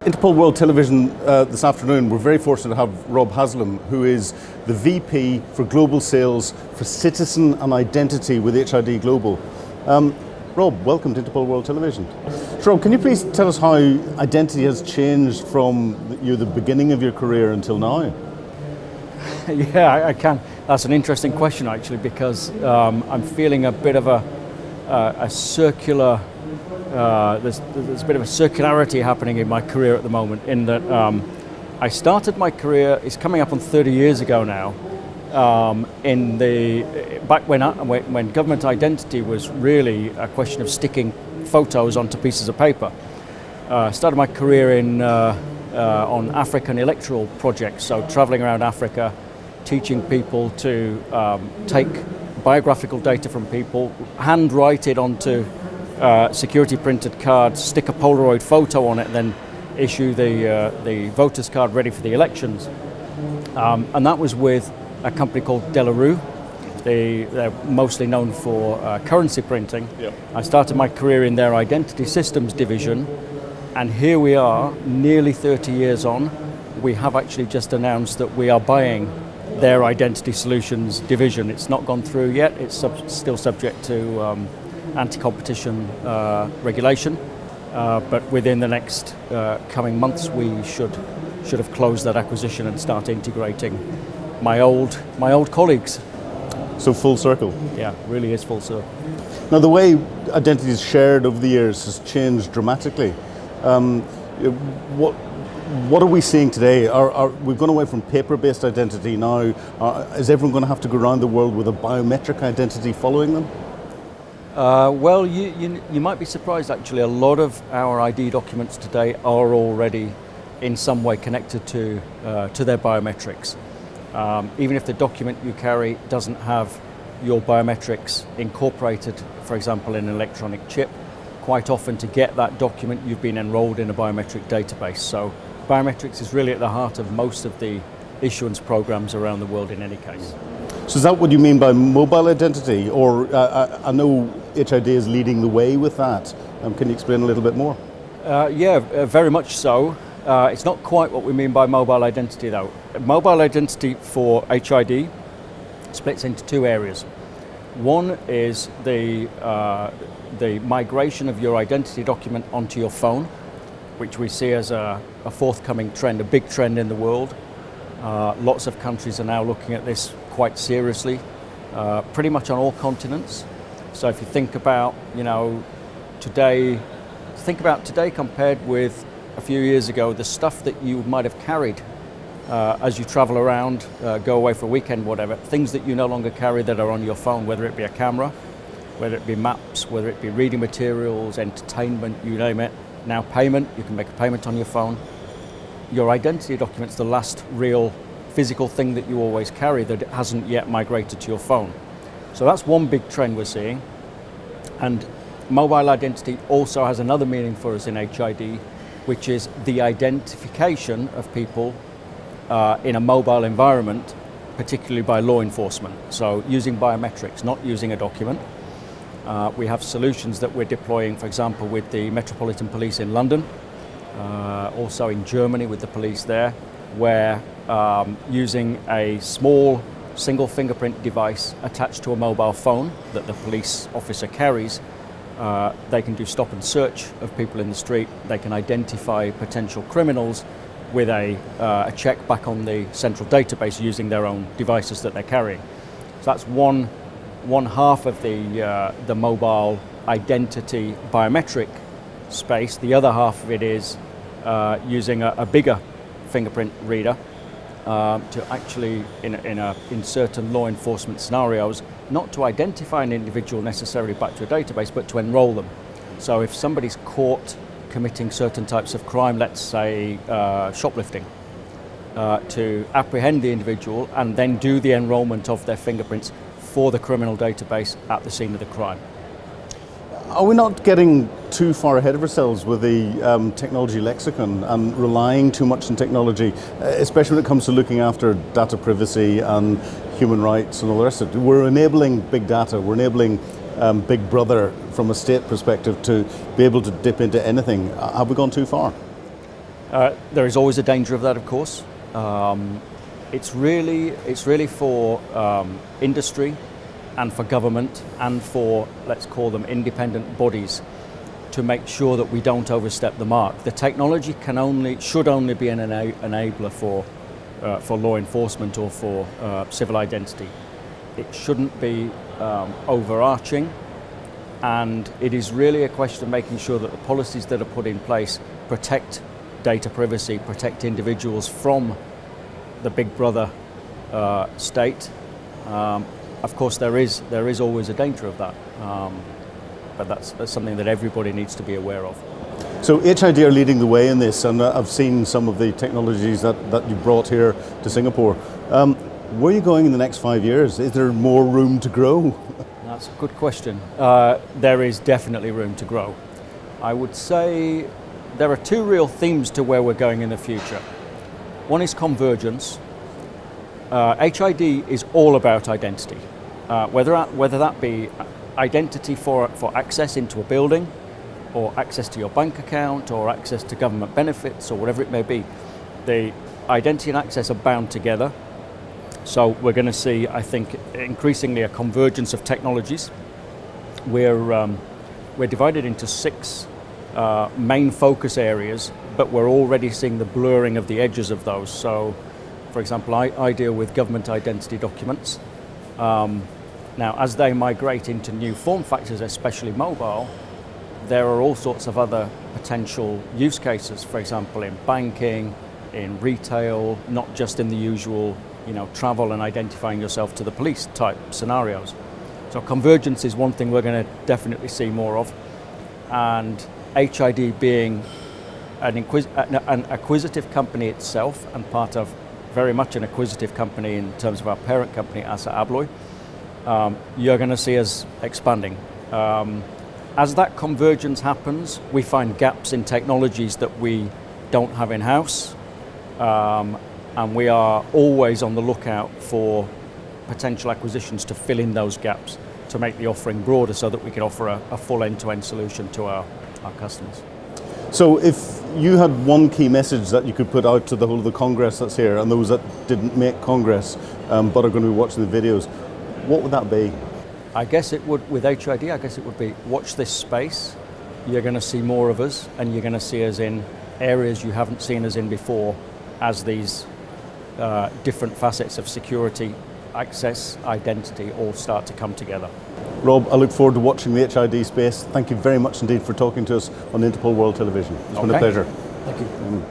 Interpol World Television this afternoon, we're very fortunate to have Rob Haslam, who is the VP for Global Sales for Citizen and Identity with HID Global. Rob, welcome to Interpol World Television. So Rob, can you please tell us how identity has changed from the beginning of your career until now? Yeah, I can. That's an interesting question actually, because I'm feeling a bit of a circular. There's a bit of a circularity happening in my career at the moment. In that, I started my career. It's coming up on 30 years ago now. Back when government identity was really a question of sticking photos onto pieces of paper. Started my career on African electoral projects, so traveling around Africa, teaching people to take biographical data from people, handwrite it onto security printed cards, stick a Polaroid photo on it, and then issue the voter's card ready for the elections. And that was with a company called Delarue. They're mostly known for currency printing. Yep. I started my career in their identity systems division, and here we are, nearly 30 years on. We have actually just announced that we are buying their identity solutions division. It's not gone through yet. It's still subject to anti-competition regulation, but within the next coming months, we should have closed that acquisition and start integrating my old colleagues. So full circle. Yeah, really is full circle. Now the way identity is shared over the years has changed dramatically. What are we seeing today? We've gone away from paper-based identity now. Is everyone going to have to go around the world with a biometric identity following them? Well, you might be surprised actually. A lot of our ID documents today are already in some way connected to their biometrics. Even if the document you carry doesn't have your biometrics incorporated, for example, in an electronic chip, quite often to get that document you've been enrolled in a biometric database. So biometrics is really at the heart of most of the issuance programs around the world in any case. So is that what you mean by mobile identity? Or I know HID is leading the way with that. Can you explain a little bit more? Yeah, very much so. It's not quite what we mean by mobile identity though. Mobile identity for HID splits into two areas. One is the migration of your identity document onto your phone, which we see as a forthcoming trend, a big trend in the world. Lots of countries are now looking at this quite seriously, pretty much on all continents. So if you think about, today compared with a few years ago, the stuff that you might have carried as you travel around, go away for a weekend, whatever, things that you no longer carry that are on your phone, whether it be a camera, whether it be maps, whether it be reading materials, entertainment, you name it. Now payment, you can make a payment on your phone. Your identity document's the last real physical thing that you always carry that hasn't yet migrated to your phone. So that's one big trend we're seeing. And mobile identity also has another meaning for us in HID, which is the identification of people in a mobile environment, particularly by law enforcement. So using biometrics, not using a document. We have solutions that we're deploying, for example, with the Metropolitan Police in London, also in Germany with the police there, where using a small single fingerprint device attached to a mobile phone that the police officer carries, they can do stop and search of people in the street. They can identify potential criminals with a check back on the central database using their own devices that they're carrying. So that's one half of the mobile identity biometric space. The other half of it is using a bigger fingerprint reader to actually, in certain law enforcement scenarios, not to identify an individual necessarily back to a database, but to enroll them. So if somebody's caught committing certain types of crime, let's say shoplifting, to apprehend the individual and then do the enrollment of their fingerprints for the criminal database at the scene of the crime. Are we not getting too far ahead of ourselves with the technology lexicon and relying too much on technology, especially when it comes to looking after data privacy and human rights and all the rest of it? We're enabling big data, we're enabling big brother from a state perspective to be able to dip into anything. Have we gone too far? There is always a danger of that, of course. It's really for industry and for government and for, let's call them, independent bodies to make sure that we don't overstep the mark. The technology should only be an enabler for law enforcement or for civil identity. It shouldn't be overarching, and it is really a question of making sure that the policies that are put in place protect data privacy, protect individuals from the big brother state. Of course, there is always a danger of that, but that's something that everybody needs to be aware of. So HID are leading the way in this, and I've seen some of the technologies that you brought here to Singapore. Where are you going in the next 5 years? Is there more room to grow? That's a good question. There is definitely room to grow. I would say there are two real themes to where we're going in the future. One is convergence. HID is all about identity, whether that be identity for access into a building, or access to your bank account, or access to government benefits, or whatever it may be. The identity and access are bound together. So we're going to see, I think, increasingly a convergence of technologies. We're divided into 6 main focus areas, but we're already seeing the blurring of the edges of those. So, for example, I deal with government identity documents. Now, as they migrate into new form factors, especially mobile, there are all sorts of other potential use cases, for example, in banking, in retail, not just in the usual, travel and identifying yourself to the police type scenarios. So convergence is one thing we're going to definitely see more of, and HID being an acquisitive company itself and part of very much an acquisitive company in terms of our parent company, Assa Abloy, you're going to see us expanding. As that convergence happens, we find gaps in technologies that we don't have in-house, and we are always on the lookout for potential acquisitions to fill in those gaps, to make the offering broader so that we can offer a full end-to-end solution to our customers. So if you had one key message that you could put out to the whole of the Congress that's here and those that didn't make Congress but are going to be watching the videos, what would that be? I guess it would, with HID, I guess it would be watch this space. You're going to see more of us, and you're going to see us in areas you haven't seen us in before, as these different facets of security, access, identity all start to come together. Rob, I look forward to watching the HID space. Thank you very much indeed for talking to us on Interpol World Television. It's been a pleasure. Thank you.